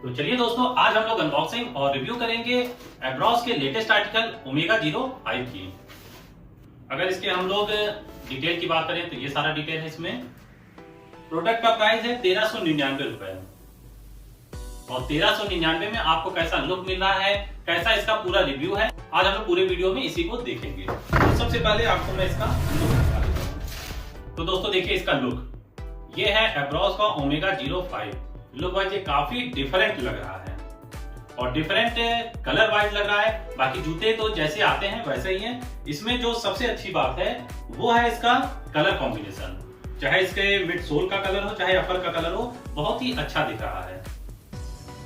तो चलिए दोस्तों, आज हम लोग अनबॉक्सिंग और रिव्यू करेंगे एब्रॉस के लेटेस्ट आर्टिकल ओमेगा 05 की। अगर इसके हम लोग डिटेल की बात करें तो ये सारा डिटेल है इसमें। प्रोडक्ट का प्राइस है 1399 रुपए और 1399 में आपको कैसा लुक मिल रहा है, कैसा इसका पूरा रिव्यू है, आज हम लोग पूरे वीडियो में इसी को देखेंगे। तो सबसे पहले आपको मैं इसका लुक दिखा देता हूं। तो दोस्तों देखिए इसका लुक, ये है एब्रॉस का ओमेगा 05। लुक वाइज ये काफी डिफरेंट लग रहा है और डिफरेंट कलर वाइज लग रहा है। बाकी जूते तो जैसे आते हैं वैसे ही हैं। इसमें जो सबसे अच्छी बात है वो है इसका कलर कॉम्बिनेशन। चाहे इसके मिड सोल का कलर हो चाहे अपर का कलर हो, बहुत ही अच्छा दिख रहा है।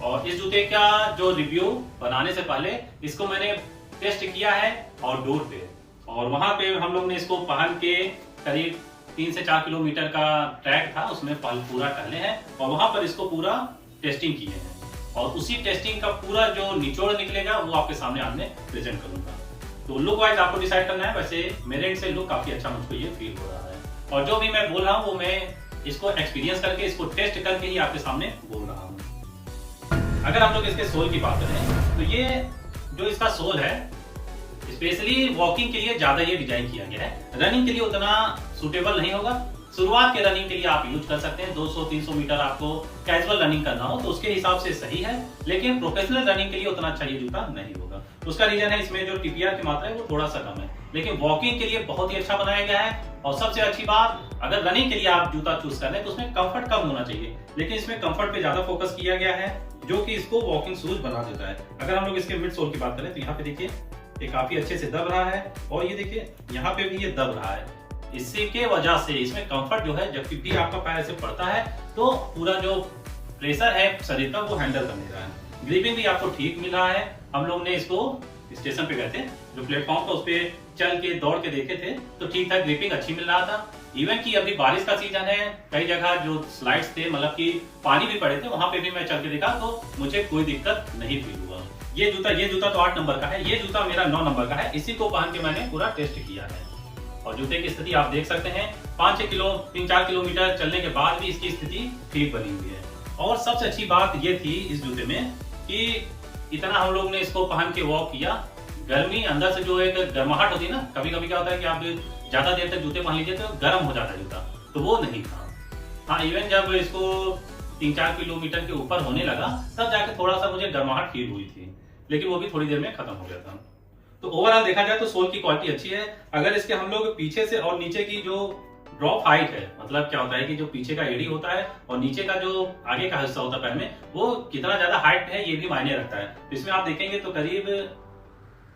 और इस जूते का जो रिव्यू बनाने से पहले इसको मैंने टेस्ट किया है आउटडोर पे, और वहां पे हम लोग ने इसको पहन के करीब 3 से 4 किलोमीटर का ट्रैक था, उसमें पूरा टहले हैं और वहां पर इसको पूरा टेस्टिंग किए हैं। और उसी टेस्टिंग का पूरा जो निचोड़ निकलेगा वो आपके सामने आज मैं प्रेजेंट करूंगा। तो लुक वाइज आपको डिसाइड करना है। वैसे मेरे एंड से लुक काफी अच्छा मुझको ये फील हो रहा है, और जो भी मैं बोल रहा हूँ वो मैं इसको एक्सपीरियंस करके, इसको टेस्ट करके ही आपके सामने बोल रहा हूँ। अगर हम लोग इसके सोल की बात करें तो ये जो इसका सोल है स्पेशली वॉकिंग के लिए ज्यादा ये डिजाइन किया गया है। रनिंग के लिए उतना सूटेबल नहीं होगा। शुरुआत के रनिंग के लिए आप यूज कर सकते हैं। 200-300 मीटर आपको कैजुअल रनिंग करना हो तो उसके हिसाब से सही है, लेकिन प्रोफेशनल रनिंग के लिए उतना अच्छा ये जूता नहीं होगा। उसका रीजन है इसमें जो टीपीआर की मात्रा है वो थोड़ा सा कम है, लेकिन वॉकिंग के लिए बहुत ही अच्छा बनाया गया है। और सबसे अच्छी बात, अगर रनिंग के लिए आप जूता चूज कर रहे हैं तो उसमें कंफर्ट कम होना चाहिए, लेकिन इसमें कंफर्ट पे ज्यादा फोकस किया गया है, जो कि इसको वॉकिंग शूज बना देता है। अगर हम लोग इसके मिड सोल की बात करें तो यहाँ पे देखिए ये काफी अच्छे से दब रहा है, और ये देखिए यहाँ पे भी ये दब रहा है। इसी के वजह से इसमें कंफर्ट जो है, जब भी आपका पैर ऐसे पड़ता है तो पूरा जो प्रेशर है शरीर का वो हैंडल कर ले रहा है। ग्रिपिंग भी आपको ठीक मिल रहा है। हम लोग ने इसको स्टेशन पे गए थे, जो प्लेटफॉर्म था उस पे चल के दौड़ के देखे थे तो ठीक ठाक ग्रिपिंग अच्छी मिल रहा था। इवन कि अभी बारिश का सीजन है, कई जगह जो स्लाइड्स थे, मतलब कि पानी भी पड़े थे, वहां पे भी मैं चल के देखा तो मुझे कोई दिक्कत नहीं फील हुआ। ये जूता तो 8 नंबर का है, ये जूता मेरा 9 नंबर का है। इसी को पहन के मैंने पूरा टेस्ट किया है और जूते की स्थिति आप देख सकते हैं। 3-4 किलोमीटर चलने के बाद भी इसकी स्थिति ठीक बनी हुई है। और सबसे अच्छी बात ये थी इस जूते में कि इतना हम लोग ने इसको पहन के वॉक किया, गर्मी अंदर से जो एक गर्माहट होती है ना, कभी कभी क्या होता है कि आप ज्यादा देर तक जूते पहन लीजिए तो गर्म हो जाता है जूता, तो वो नहीं था। हाँ, इवन जब इसको 3-4 किलोमीटर के ऊपर होने लगा तब जाके थोड़ा सा मुझे गर्माहट फील हुई थी, लेकिन वो भी थोड़ी देर में खत्म हो गया था। तो ओवरऑल देखा जाए तो सोल की क्वालिटी अच्छी है। अगर इसके हम लोग पीछे से और नीचे की जो ड्रॉप हाइट है, मतलब क्या होता है कि जो पीछे का एड़ी होता है और नीचे का जो आगे का हिस्सा होता है पैर में, वो कितना ज्यादा हाइट है ये भी मायने रखता है। तो इसमें आप देखेंगे तो करीब,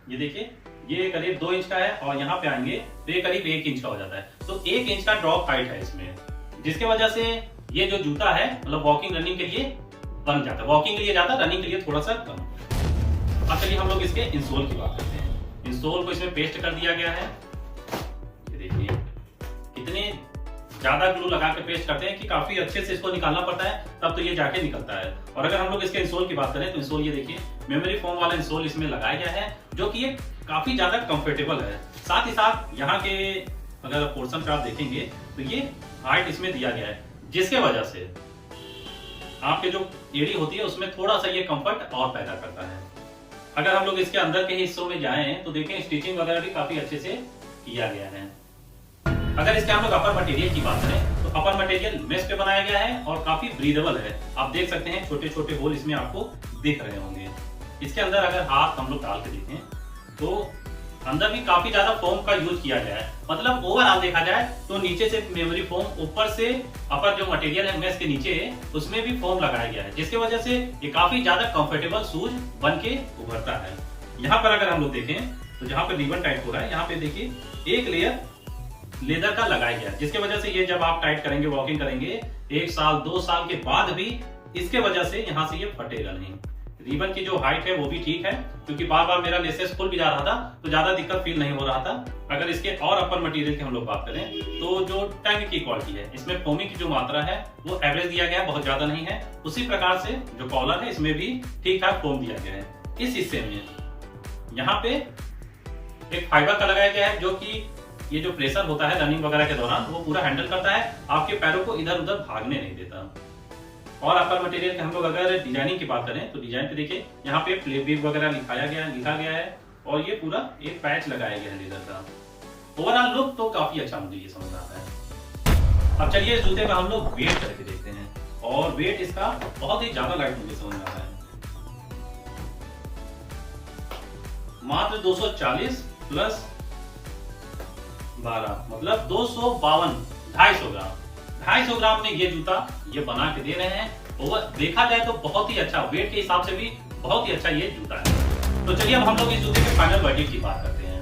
ये देखिए ये करीब 2 इंच का है और यहाँ पे आएंगे तो ये करीब 1 इंच का हो जाता है। तो 1 इंच का ड्रॉप हाइट है इसमें, जिसके वजह से ये जो जूता है मतलब वॉकिंग रनिंग के लिए बन जाता है। वॉकिंग के लिए ज्यादा, रनिंग के लिए थोड़ा सा कम। अब चलिए हम लोग इसके इंसोल की बात करते हैं। इंसोल को इसमें पेस्ट कर दिया गया है। ये देखिए कितने ज्यादा ग्लू लगा के पेस्ट करते हैं कि काफी अच्छे से इसको निकालना पड़ता है, तब तो ये जाके निकलता है। और अगर हम लोग इसके इंसोल की बात करें तो इंसोल ये देखिए मेमोरी फोम वाला इंसोल इसमें लगाया गया है, जो कि ये काफी ज्यादा कंफर्टेबल है। साथ ही साथ यहाँ के अगर पोर्शन पे आप देखेंगे तो ये हाइट इसमें दिया गया है, जिसके वजह से आपके जो एड़ी होती है उसमें थोड़ा सा ये कंफर्ट और पैदा करता है। अगर हम लोग इसके अंदर के हिस्सों में जाएं तो देखें स्टिचिंग वगैरह भी काफी अच्छे से किया गया है। अगर इसके हम लोग अपर मटेरियल की बात करें तो अपर मटेरियल मेश पे बनाया गया है और काफी ब्रीदेबल है। आप देख सकते हैं छोटे छोटे होल इसमें आपको दिख रहे होंगे। इसके अंदर अगर हाथ हम लोग डाल के देखें तो अंदर भी काफी ज्यादा फोम का यूज किया गया है। मतलब ओवरऑल देखा जाए तो नीचे से मेमोरी फोम, ऊपर से अपर जो मटेरियल है मेश के नीचे उसमें भी फोम लगाया गया है, जिसकी वजह से ये काफी ज्यादा कंफर्टेबल शूज बन के उभरता है। यहाँ पर अगर हम लोग देखें तो जहाँ पे रिबन टाइट हो रहा है, यहाँ पे देखिए एक लेयर लेदर का लगाया गया है, जिसकी वजह से ये जब आप टाइट करेंगे, वॉकिंग करेंगे 1 साल 2 साल के बाद भी इसके वजह से यहाँ से ये फटेगा नहीं। रिबन की जो हाइट है वो भी ठीक है, क्योंकि बार बार मेरा लेसेस खुल भी जा रहा था तो ज्यादा दिक्कत फील नहीं हो रहा था। अगर इसके और अपर मटेरियल की हम लोग बात करें तो जो टंग की क्वालिटी है, इसमें फोमिंग की जो मात्रा है वो एवरेज दिया गया है, बहुत ज्यादा नहीं है। उसी प्रकार से जो कॉलर है इसमें भी ठीक ठाक फोम दिया गया है। इस हिस्से में यहाँ पे एक फाइबर का लगाया गया है, जो कि ये जो प्रेशर होता है रनिंग वगैरह के दौरान वो पूरा हैंडल करता है, आपके पैरों को इधर उधर भागने नहीं देता। और अपर मटेरियल के हम लोग अगर डिजाइनिंग की बात करें तो डिजाइन पे देखिए यहाँ पे फ्लेप वगैरह लिखा गया है और ये पूरा एक पैच लगाया गया है लेदर का। ओवरऑल लुक तो काफी अच्छा मुझे ये समझ आता है। अब चलिए इस जूते का हम लोग वेट करके देखते हैं, और वेट इसका बहुत ही ज्यादा लाइट मुझे समझ में आता है। मात्र 240 प्लस 12 मतलब 252, 250 ग्राम। 250 ग्राम में ये जूता ये बना के दे रहे हैं। और देखा जाए तो बहुत ही अच्छा, वेट के हिसाब से भी बहुत ही अच्छा ये जूता है। तो चलिए अब हम लोग इस जूते के फाइनल बजट की बात करते हैं।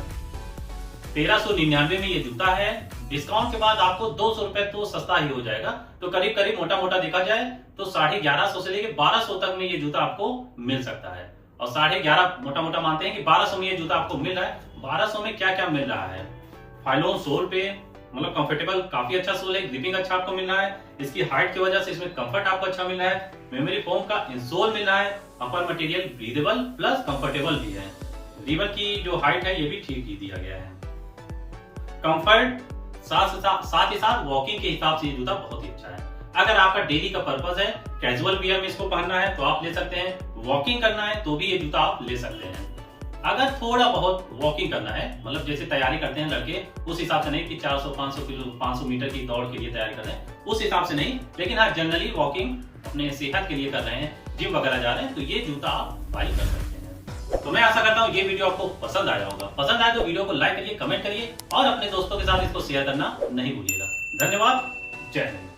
1399 में ये जूता है। डिस्काउंट के बाद आपको 200 रुपए तो सस्ता ही हो जाएगा। तो करीब करीब मोटा मोटा देखा जाए तो 1150 से लेके 1200 तक में ये जूता आपको मिल सकता है। और 1150 मोटा मोटा मानते हैं कि 1200 में ये जूता आपको मिल रहा है। 1200 में क्या क्या मिल रहा है? फाइलोन सोल पे, मतलब कंफर्टेबल काफी अच्छा सोल है, ग्रिपिंग अच्छा आपको मिल रहा है, इसकी हाइट की वजह से इसमें कंफर्ट आपको अच्छा मिल रहा है, मेमोरी फोम का इंसोल मिल रहा है, अपर मटेरियल ब्रीदेबल प्लस कंफर्टेबल भी है, रीवर की जो हाइट है ये भी ठीक ही दिया गया है। कंफर्ट साथ ही साथ वॉकिंग के हिसाब से ये जूता बहुत ही अच्छा है। अगर आपका डेली का पर्पस है, कैजुअल वियर में इसको पहनना है तो आप ले सकते हैं, वॉकिंग करना है तो भी ये जूता आप ले सकते हैं। अगर थोड़ा बहुत वॉकिंग करना है, मतलब जैसे तैयारी करते हैं लड़के, उस हिसाब से नहीं कि 400-500 मीटर की दौड़ के लिए तैयारी कर रहे हैं, उस हिसाब से नहीं, लेकिन हाँ जनरली वॉकिंग अपने सेहत के लिए कर रहे हैं, जिम वगैरह जा रहे हैं, तो ये जूता आप बाई कर सकते हैं। तो मैं आशा करता हूँ ये वीडियो आपको पसंद आया होगा। पसंद आए तो वीडियो को लाइक करिए, कमेंट करिए और अपने दोस्तों के साथ इसको शेयर करना नहीं भूलिएगा। धन्यवाद। जय हिंद।